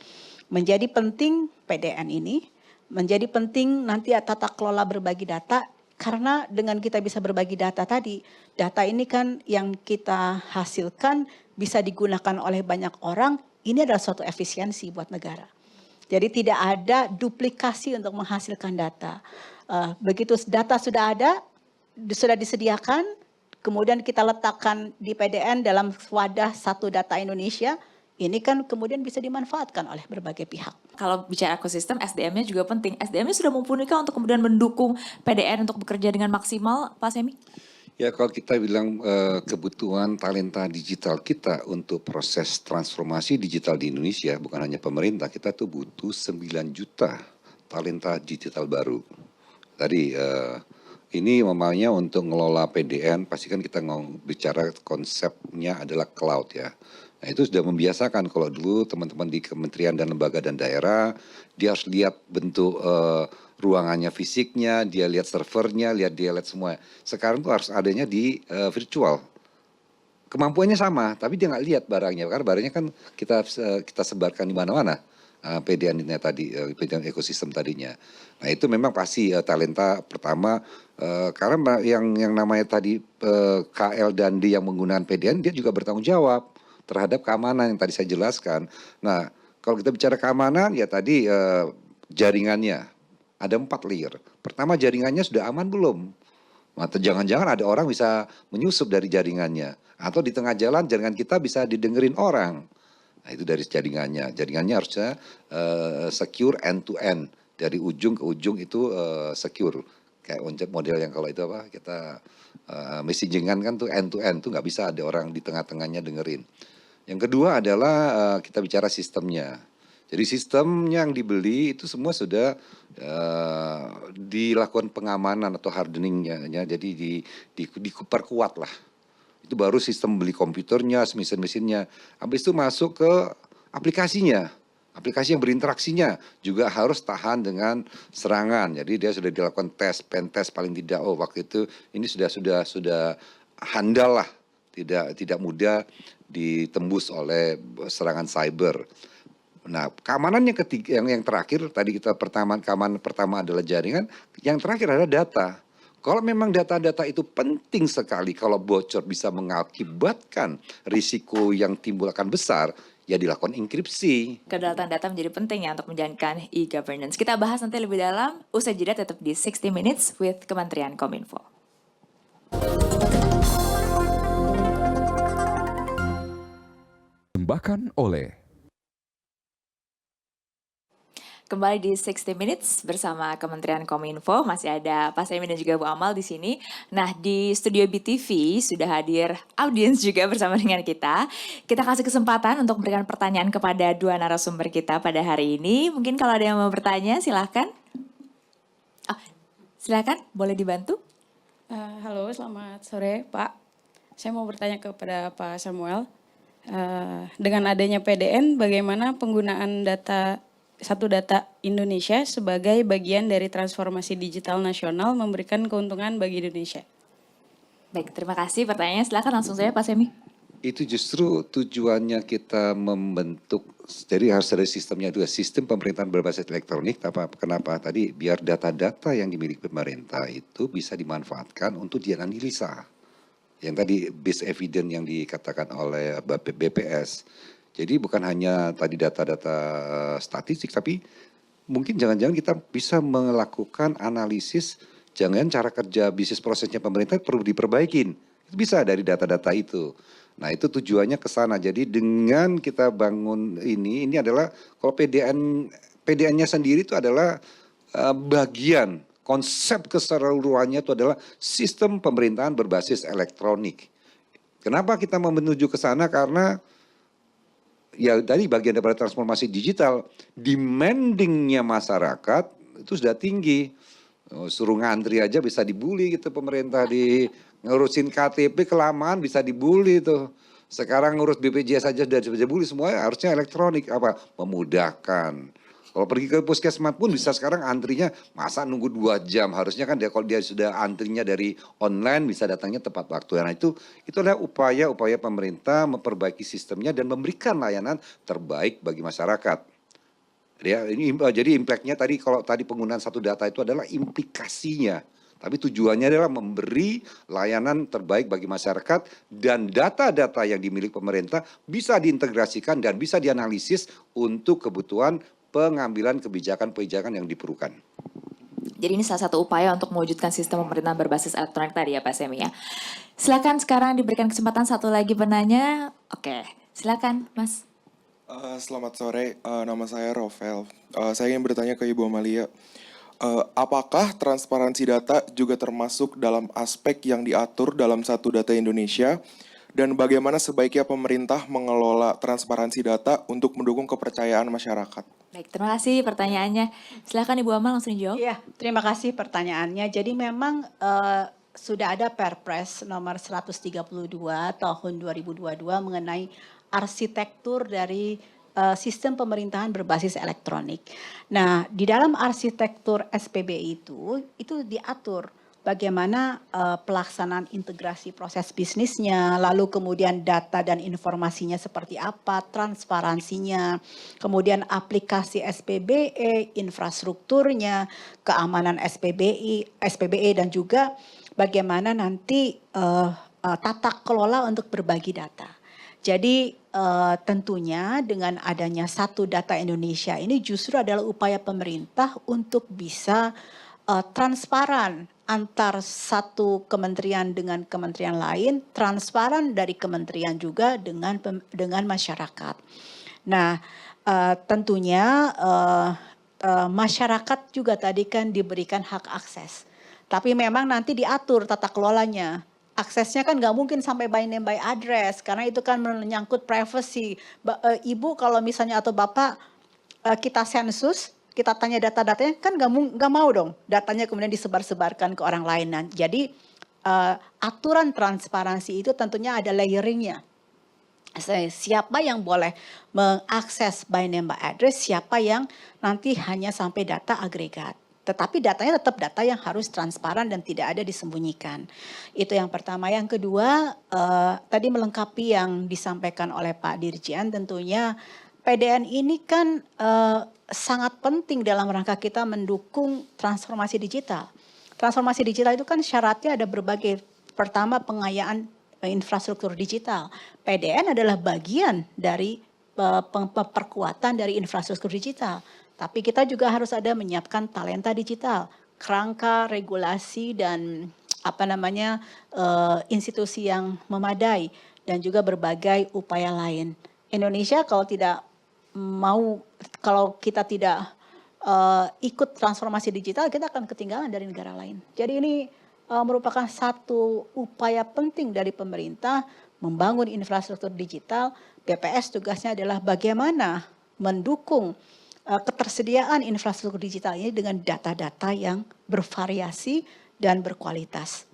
menjadi penting PDN ini, menjadi penting nanti tata kelola berbagi data. Karena dengan kita bisa berbagi data tadi, data ini kan yang kita hasilkan bisa digunakan oleh banyak orang, ini adalah suatu efisiensi buat negara. Jadi tidak ada duplikasi untuk menghasilkan data. Begitu data sudah ada, sudah disediakan, kemudian kita letakkan di PDN dalam wadah satu data Indonesia, ini kan kemudian bisa dimanfaatkan oleh berbagai pihak. Kalau bicara ekosistem, SDM-nya juga penting. SDM-nya sudah mumpuni kah untuk kemudian mendukung PDN untuk bekerja dengan maksimal, Pak Semi? Ya kalau kita bilang kebutuhan talenta digital kita untuk proses transformasi digital di Indonesia, bukan hanya pemerintah, kita tuh butuh 9 juta talenta digital baru. Tadi ini memangnya untuk ngelola PDN, pasti kan kita bicara konsepnya adalah cloud ya. Nah itu sudah membiasakan kalau dulu teman-teman di kementerian dan lembaga dan daerah, dia harus lihat bentuk ruangannya fisiknya, dia lihat servernya, dia lihat semua. Sekarang tuh harus adanya di virtual. Kemampuannya sama, tapi dia nggak lihat barangnya, karena barangnya kan kita sebarkan di mana-mana. PDN-nya tadi, PDN ekosistem tadinya. Nah itu memang pasti talenta pertama, karena yang namanya tadi KL dan D yang menggunakan PDN, dia juga bertanggung jawab terhadap keamanan yang tadi saya jelaskan. Nah kalau kita bicara keamanan, ya tadi jaringannya ada 4 layer. Pertama jaringannya sudah aman belum? Atau jangan-jangan ada orang bisa menyusup dari jaringannya. Atau di tengah jalan jaringan kita bisa didengerin orang. Nah itu dari jaringannya. Jaringannya harusnya secure end to end. Dari ujung ke ujung itu secure. Kayak model yang kalau itu apa kita messagingan kan tuh end to end. Tuh nggak bisa ada orang di tengah-tengahnya dengerin. Yang kedua adalah kita bicara sistemnya. Jadi sistem yang dibeli itu semua sudah dilakukan pengamanan atau hardeningnya. Jadi diperkuat lah. Itu baru sistem beli komputernya, mesin-mesinnya. Habis itu masuk ke aplikasinya. Aplikasi yang berinteraksinya juga harus tahan dengan serangan. Jadi dia sudah dilakukan tes, pen test paling tidak. Oh waktu itu ini sudah handal lah. Tidak mudah ditembus oleh serangan cyber. Nah, keamanan yang ketiga, yang terakhir tadi keamanan pertama adalah jaringan, yang terakhir adalah data. Kalau memang data-data itu penting sekali, kalau bocor bisa mengakibatkan risiko yang timbul akan besar, ya dilakukan enkripsi. Kedaulatan data menjadi penting ya untuk menjalankan e-governance. Kita bahas nanti lebih dalam, usai jeda tetap di 60 Minutes with Kementerian Kominfo. Bahkan oleh Kembali di 60 Minutes bersama Kementerian Kominfo, masih ada Pak Semi dan juga Bu Amal di sini. Nah, di studio BTV sudah hadir audiens juga bersama dengan kita. Kita kasih kesempatan untuk memberikan pertanyaan kepada dua narasumber kita pada hari ini. Mungkin kalau ada yang mau bertanya, silahkan. Oh, silahkan, boleh dibantu. Halo, selamat sore Pak. Saya mau bertanya kepada Pak Samuel. Dengan adanya PDN, bagaimana penggunaan satu data Indonesia sebagai bagian dari transformasi digital nasional memberikan keuntungan bagi Indonesia? Baik, terima kasih pertanyaannya. Silakan langsung saja Pak Semi. Itu justru tujuannya kita membentuk, jadi harus ada sistemnya juga, sistem pemerintahan berbasis elektronik. Kenapa? Tadi biar data-data yang dimiliki pemerintah itu bisa dimanfaatkan untuk dianalisa. Yang tadi base evidence yang dikatakan oleh BPS. Jadi bukan hanya tadi data-data statistik, tapi mungkin jangan-jangan kita bisa melakukan analisis, jangan cara kerja bisnis prosesnya pemerintah perlu diperbaikin. Itu bisa dari data-data itu. Nah itu tujuannya ke sana. Jadi dengan kita bangun ini adalah kalau PDN-nya sendiri itu adalah bagian konsep keseluruhannya itu adalah sistem pemerintahan berbasis elektronik. Kenapa kita mau menuju ke sana? Karena ya tadi bagian daripada transformasi digital, demandingnya masyarakat itu sudah tinggi. Suruh ngantri aja bisa dibully gitu pemerintah, di ngurusin KTP kelamaan bisa dibully tuh. Sekarang ngurus BPJS saja sudah dibully, semuanya harusnya elektronik, memudahkan. Kalau pergi ke puskesmas pun bisa sekarang antrinya, masa nunggu 2 jam, harusnya kan kalau dia sudah antrinya dari online bisa datangnya tepat waktu. Nah itu adalah upaya-upaya pemerintah memperbaiki sistemnya dan memberikan layanan terbaik bagi masyarakat. Jadi impact-nya tadi, kalau tadi penggunaan satu data itu adalah implikasinya. Tapi tujuannya adalah memberi layanan terbaik bagi masyarakat dan data-data yang dimiliki pemerintah bisa diintegrasikan dan bisa dianalisis untuk kebutuhan pengambilan kebijakan-kebijakan yang diperlukan. Jadi ini salah satu upaya untuk mewujudkan sistem pemerintahan berbasis elektronik tadi ya Pak Semi ya. Silakan sekarang diberikan kesempatan satu lagi penanya. Oke, silakan Mas. Selamat sore, nama saya Rovel. Saya ingin bertanya ke Ibu Amalia, apakah transparansi data juga termasuk dalam aspek yang diatur dalam Satu Data Indonesia? Dan bagaimana sebaiknya pemerintah mengelola transparansi data untuk mendukung kepercayaan masyarakat? Baik, terima kasih pertanyaannya. Silakan Ibu Amal langsung dijawab. Iya, terima kasih pertanyaannya. Jadi memang sudah ada Perpres nomor 132 tahun 2022 mengenai arsitektur dari sistem pemerintahan berbasis elektronik. Nah, di dalam arsitektur SPBI itu diatur bagaimana pelaksanaan integrasi proses bisnisnya, lalu kemudian data dan informasinya seperti apa, transparansinya, kemudian aplikasi SPBE, infrastrukturnya, keamanan SPBE dan juga bagaimana nanti tata kelola untuk berbagi data. Jadi tentunya dengan adanya Satu Data Indonesia ini justru adalah upaya pemerintah untuk bisa transparan antar satu kementerian dengan kementerian lain, transparan dari kementerian juga dengan masyarakat. Nah, tentunya masyarakat juga tadi kan diberikan hak akses. Tapi memang nanti diatur tata kelolanya. Aksesnya kan nggak mungkin sampai by name by address karena itu kan menyangkut privacy. Ibu kalau misalnya atau bapak kita sensus, kita tanya data-datanya kan nggak mau dong datanya kemudian disebar-sebarkan ke orang lain. Nah, jadi aturan transparansi itu tentunya ada layeringnya. Siapa yang boleh mengakses by name by address, siapa yang nanti hanya sampai data agregat. Tetapi datanya tetap data yang harus transparan dan tidak ada disembunyikan. Itu yang pertama. Yang kedua, tadi melengkapi yang disampaikan oleh Pak Dirjen, tentunya PDN ini kan sangat penting dalam rangka kita mendukung transformasi digital. Transformasi digital itu kan syaratnya ada berbagai. Pertama, pengayaan infrastruktur digital. PDN adalah bagian dari perkuatan dari infrastruktur digital. Tapi kita juga harus ada menyiapkan talenta digital, kerangka regulasi dan institusi yang memadai dan juga berbagai upaya lain. Indonesia kalau kita tidak ikut transformasi digital, kita akan ketinggalan dari negara lain. Jadi ini merupakan satu upaya penting dari pemerintah membangun infrastruktur digital. BPS tugasnya adalah bagaimana mendukung ketersediaan infrastruktur digital ini dengan data-data yang bervariasi dan berkualitas.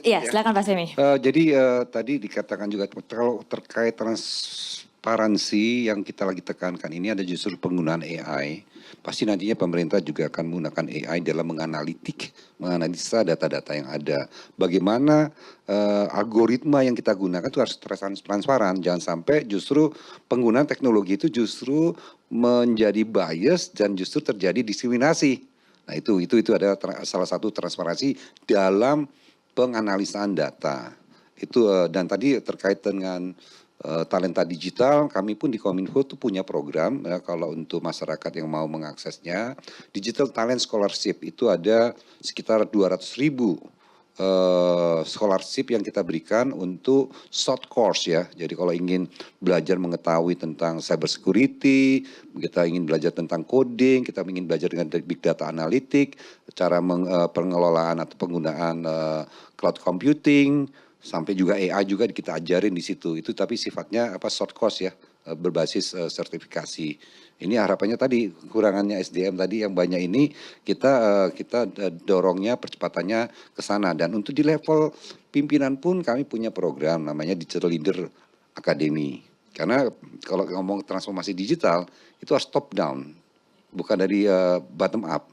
Iya, silakan Pak Semi. Jadi tadi dikatakan juga kalau terkait transparansi yang kita lagi tekankan ini ada justru penggunaan AI. Pasti nantinya pemerintah juga akan menggunakan AI dalam menganalisa data-data yang ada. Bagaimana algoritma yang kita gunakan itu harus transparan. Jangan sampai justru penggunaan teknologi itu justru menjadi bias dan justru terjadi diskriminasi. Nah itu adalah salah satu transparansi dalam penganalisaan data. Itu dan tadi terkait dengan talenta digital, kami pun di Kominfo itu punya program ya, kalau untuk masyarakat yang mau mengaksesnya, Digital Talent Scholarship itu ada sekitar 200.000 scholarship yang kita berikan untuk short course ya. Jadi kalau ingin belajar mengetahui tentang cyber security, kita ingin belajar tentang coding, kita ingin belajar dengan big data analytic, cara pengelolaan atau penggunaan cloud computing, sampai juga AI juga kita ajarin di situ. Itu tapi sifatnya short course ya, berbasis sertifikasi. Ini harapannya tadi kekurangannya SDM tadi yang banyak ini kita dorongnya percepatannya ke sana. Dan untuk di level pimpinan pun kami punya program namanya Digital Leader Academy. Karena kalau ngomong transformasi digital itu harus top down, bukan dari bottom up.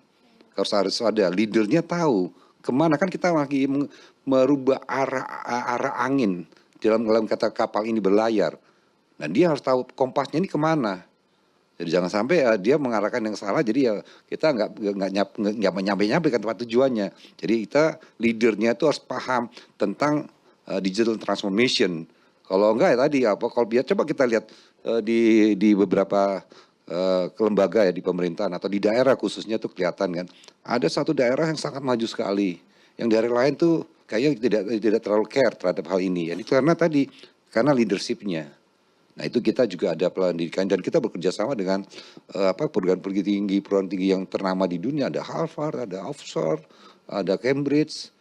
Harus ada leadernya tahu kemana, kan kita lagi merubah arah angin dalam kata kapal ini berlayar. Dan dia harus tahu kompasnya ini kemana. Jadi jangan sampai dia mengarahkan yang salah, jadi ya kita nggak nyampe ke tempat tujuannya. Jadi kita leadernya itu harus paham tentang digital transformation. Kalau enggak ya tadi kalau coba kita lihat di beberapa ke lembaga ya di pemerintahan atau di daerah khususnya tuh kelihatan kan. Ada satu daerah yang sangat maju sekali, yang daerah lain tuh kayaknya tidak terlalu care terhadap hal ini. Ini karena leadershipnya. Nah itu kita juga ada pendidikan dan kita bekerja sama dengan perguruan tinggi yang ternama di dunia. Ada Harvard, ada Oxford, ada Cambridge,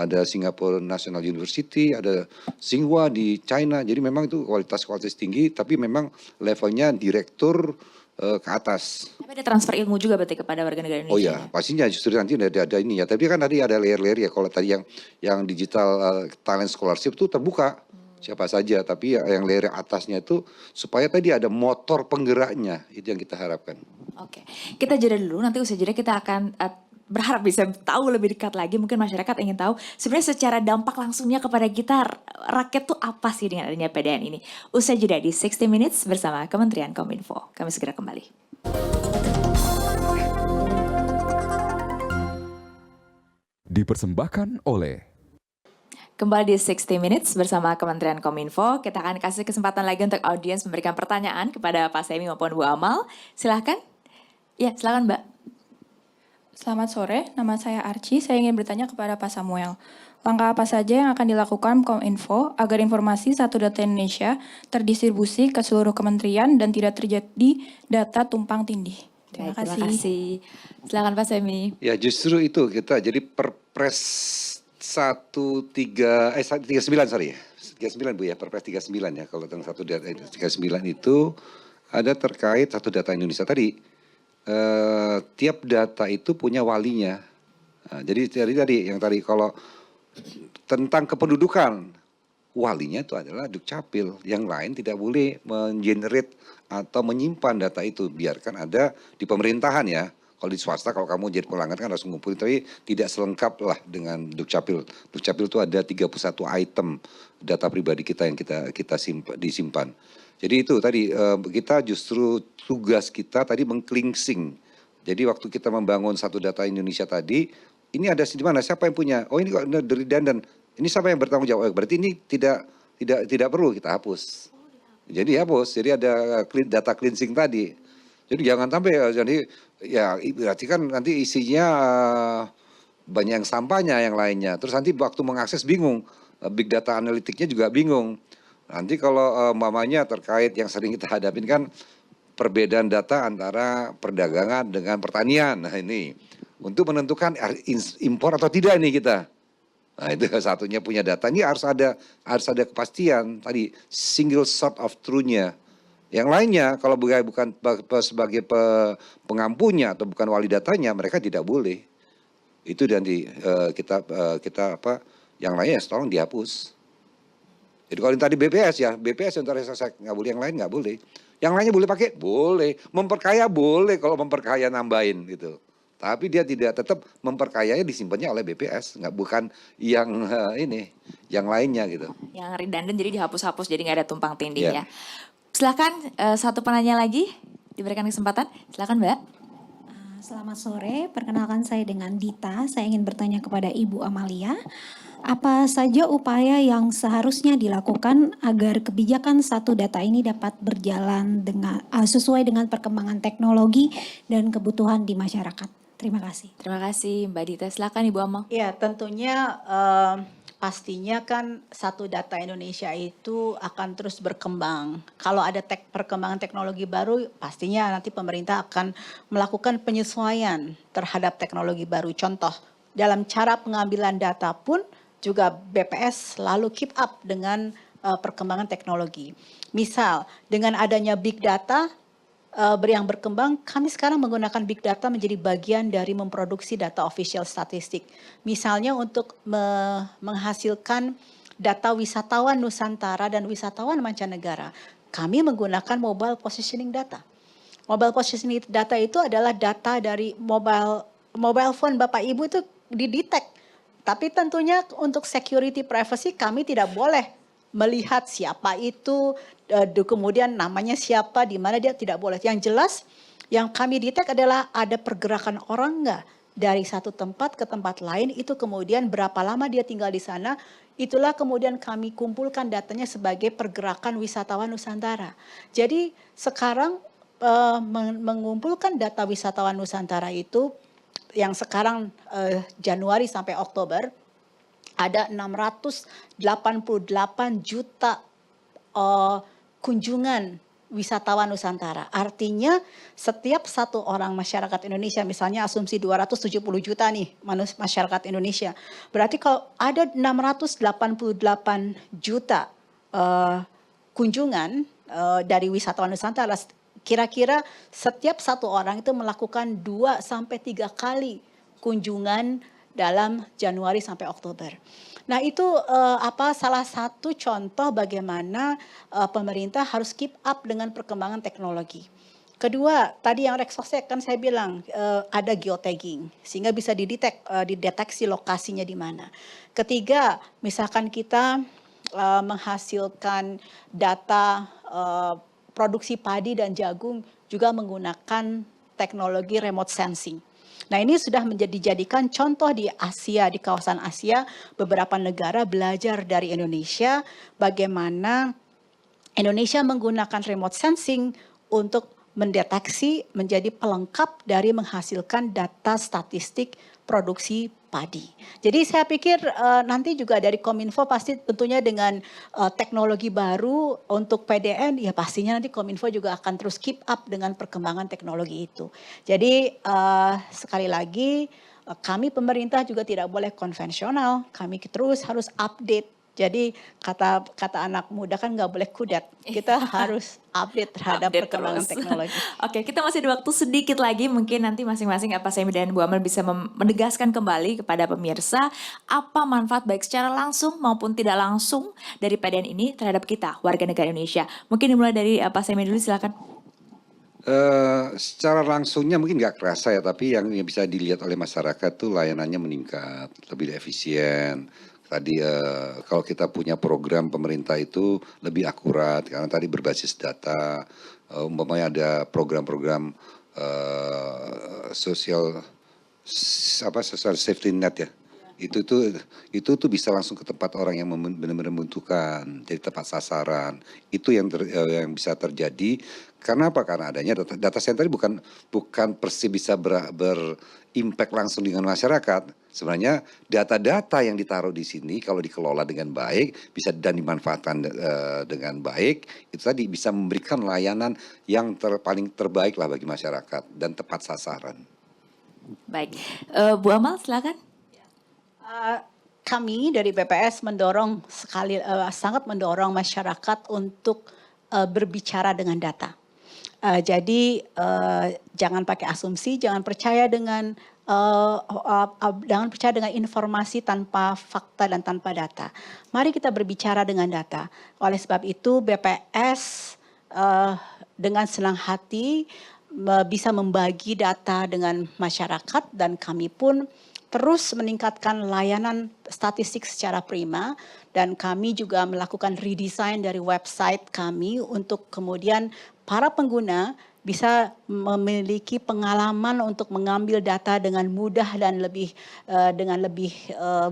ada Singapore National University, ada Tsinghua di China. Jadi memang itu kualitas tinggi, tapi memang levelnya direktur ke atas. Tapi ada transfer ilmu juga berarti kepada warga negara Indonesia. Oh ya, pastinya justru nanti ada ini ya. Tapi kan tadi ada layer-layer ya. Kalau tadi yang digital talent scholarship itu terbuka siapa saja. Tapi yang layer atasnya itu supaya tadi ada motor penggeraknya. Itu yang kita harapkan. Oke, kita jeda dulu. Nanti usai jeda kita akan berharap bisa tahu lebih dekat lagi. Mungkin masyarakat ingin tahu sebenarnya secara dampak langsungnya kepada kita rakyat tuh apa sih dengan adanya PDN ini. Usai jeda di 60 Minutes bersama Kementerian Kominfo. Kami segera kembali. Dipersembahkan oleh Kembali di 60 Minutes bersama Kementerian Kominfo. Kita akan kasih kesempatan lagi untuk audiens memberikan pertanyaan kepada Pak Semi maupun Bu Amal. Silahkan. Ya, silahkan Mbak. Selamat sore, nama saya Archie. Saya ingin bertanya kepada Pak Samuel. Langkah apa saja yang akan dilakukan Kominfo agar informasi satu data Indonesia terdistribusi ke seluruh kementerian dan tidak terjadi data tumpang tindih? Terima Baik, kasih. Terima kasih. Silakan Pak Semi. Ya justru itu kita jadi Perpres 39 sorry ya. 39 Bu ya, Perpres 39 ya. Kalau tentang satu data 39 itu ada terkait satu data Indonesia tadi. Tiap data itu punya walinya. Nah, jadi tadi kalau tentang kependudukan walinya itu adalah Dukcapil, yang lain tidak boleh mengenerate atau menyimpan data itu, biarkan ada di pemerintahan ya. Kalau di swasta kalau kamu jadi pelanggan kan harus mengumpulkan, tapi tidak selengkap lah dengan Dukcapil. Dukcapil itu ada 31 item data pribadi kita yang kita disimpan. Jadi itu tadi kita justru tugas kita tadi meng-cleansing. Jadi waktu kita membangun satu data Indonesia tadi, ini ada di mana? Siapa yang punya? Oh ini kok redundant. Ini siapa yang bertanggung jawab? Berarti ini tidak perlu kita hapus. Jadi hapus. Jadi ada data cleansing tadi. Jadi jangan sampai jadi ya berarti kan nanti isinya banyak yang sampahnya yang lainnya. Terus nanti waktu mengakses bingung. Big data analitiknya juga bingung. Nanti kalau mamanya terkait yang sering kita hadapin kan perbedaan data antara perdagangan dengan pertanian. Nah ini untuk menentukan impor atau tidak ini kita. Nah itu satunya punya data. Ini harus ada kepastian tadi single source of truth-nya. Yang lainnya kalau bukan sebagai pengampunya atau bukan wali datanya mereka tidak boleh. Itu nanti kita yang lainnya tolong dihapus. Jadi kalau yang tadi BPS yang tadi saya nggak boleh, yang lain nggak boleh. Yang lainnya boleh pakai? Boleh. Memperkaya boleh kalau memperkaya nambahin gitu. Tapi dia tidak tetap memperkayanya disimpannya oleh BPS, bukan yang yang lainnya gitu. Yang redundant jadi dihapus-hapus jadi nggak ada tumpang tindih ya. Ya. Silakan satu penanya lagi diberikan kesempatan. Silakan Mbak. Selamat sore, perkenalkan saya dengan Dita. Saya ingin bertanya kepada Ibu Amalia. Apa saja upaya yang seharusnya dilakukan agar kebijakan satu data ini dapat berjalan sesuai dengan perkembangan teknologi dan kebutuhan di masyarakat? Terima kasih. Terima kasih Mbak Dita. Silakan Ibu Amal. Ya tentunya pastinya kan satu data Indonesia itu akan terus berkembang. Kalau ada perkembangan teknologi baru pastinya nanti pemerintah akan melakukan penyesuaian terhadap teknologi baru. Contoh dalam cara pengambilan data pun juga BPS selalu keep up dengan perkembangan teknologi. Misal dengan adanya big data yang berkembang, kami sekarang menggunakan big data menjadi bagian dari memproduksi data official statistik. Misalnya untuk menghasilkan data wisatawan Nusantara dan wisatawan mancanegara, kami menggunakan mobile positioning data. Mobile positioning data itu adalah data dari mobile phone Bapak Ibu itu didetek. Tapi tentunya untuk security privacy kami tidak boleh melihat siapa itu, kemudian namanya siapa, di mana dia, tidak boleh. Yang jelas yang kami detect adalah ada pergerakan orang enggak dari satu tempat ke tempat lain, itu kemudian berapa lama dia tinggal di sana, itulah kemudian kami kumpulkan datanya sebagai pergerakan wisatawan Nusantara. Jadi sekarang mengumpulkan data wisatawan Nusantara itu yang sekarang Januari sampai Oktober ada 688 juta kunjungan wisatawan Nusantara. Artinya setiap satu orang masyarakat Indonesia, misalnya asumsi 270 juta nih masyarakat Indonesia. Berarti kalau ada 688 juta kunjungan dari wisatawan Nusantara, kira-kira setiap satu orang itu melakukan 2 sampai 3 kali kunjungan dalam Januari sampai Oktober. Nah itu salah satu contoh bagaimana pemerintah harus keep up dengan perkembangan teknologi. Kedua, tadi yang Rexosec kan saya bilang ada geotagging sehingga bisa dideteksi lokasinya di mana. Ketiga, misalkan kita menghasilkan data produksi padi dan jagung juga menggunakan teknologi remote sensing. Nah ini sudah dijadikan contoh di Asia, di kawasan Asia, beberapa negara belajar dari Indonesia bagaimana Indonesia menggunakan remote sensing untuk mendeteksi menjadi pelengkap dari menghasilkan data statistik produksi padi. Jadi saya pikir nanti juga dari Kominfo pasti tentunya dengan teknologi baru untuk PDN, ya pastinya nanti Kominfo juga akan terus keep up dengan perkembangan teknologi itu. Jadi sekali lagi kami pemerintah juga tidak boleh konvensional, kami terus harus update. Jadi kata anak muda kan nggak boleh kudet, kita harus update terhadap perkembangan teknologi. Oke, kita masih ada waktu sedikit lagi, mungkin nanti masing-masing Pak Semi dan Bu Amel bisa menegaskan kembali kepada pemirsa apa manfaat baik secara langsung maupun tidak langsung dari PDN ini terhadap kita warga negara Indonesia. Mungkin dimulai dari Pak Semi dulu, silakan. Secara langsungnya mungkin nggak kerasa ya, tapi yang bisa dilihat oleh masyarakat tuh layanannya meningkat, lebih efisien. Tadi kalau kita punya program pemerintah itu lebih akurat karena tadi berbasis data, umpamanya ada program-program social safety net ya. Itu tuh bisa langsung ke tempat orang yang benar-benar membutuhkan, jadi tepat sasaran. Itu yang bisa terjadi. Karena apa? Karena adanya data center bukan persis bisa berimpact langsung dengan masyarakat. Sebenarnya data-data yang ditaruh di sini kalau dikelola dengan baik bisa dan dimanfaatkan dengan baik, itu tadi bisa memberikan layanan yang paling terbaik lah bagi masyarakat dan tepat sasaran. Baik, Bu Amal silakan. Kami dari BPS sangat mendorong masyarakat untuk berbicara dengan data. Jadi jangan pakai asumsi, jangan percaya dengan informasi tanpa fakta dan tanpa data. Mari kita berbicara dengan data. Oleh sebab itu BPS dengan senang hati bisa membagi data dengan masyarakat dan kami pun terus meningkatkan layanan statistik secara prima dan kami juga melakukan redesign dari website kami untuk kemudian para pengguna bisa memiliki pengalaman untuk mengambil data dengan mudah dan lebih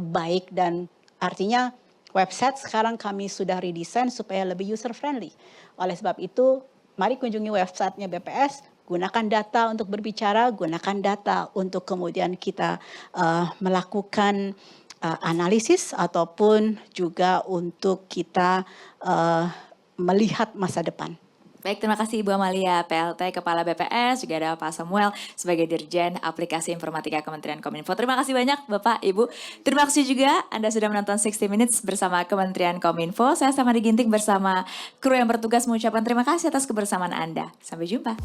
baik, dan artinya website sekarang kami sudah redesign supaya lebih user friendly. Oleh sebab itu mari kunjungi websitenya BPS. Gunakan data untuk berbicara, gunakan data untuk kemudian kita melakukan analisis ataupun juga untuk kita melihat masa depan. Baik, terima kasih Ibu Amalia, PLT Kepala BPS, juga ada Pak Samuel sebagai Dirjen Aplikasi Informatika Kementerian Kominfo. Terima kasih banyak Bapak, Ibu. Terima kasih juga Anda sudah menonton 60 Minutes bersama Kementerian Kominfo. Saya Samari Ginting bersama kru yang bertugas mengucapkan terima kasih atas kebersamaan Anda. Sampai jumpa.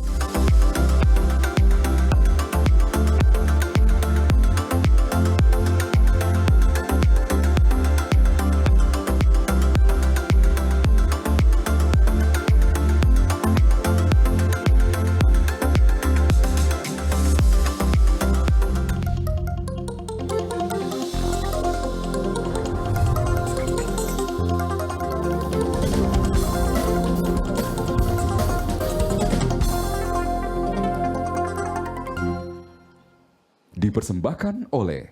Dipersembahkan oleh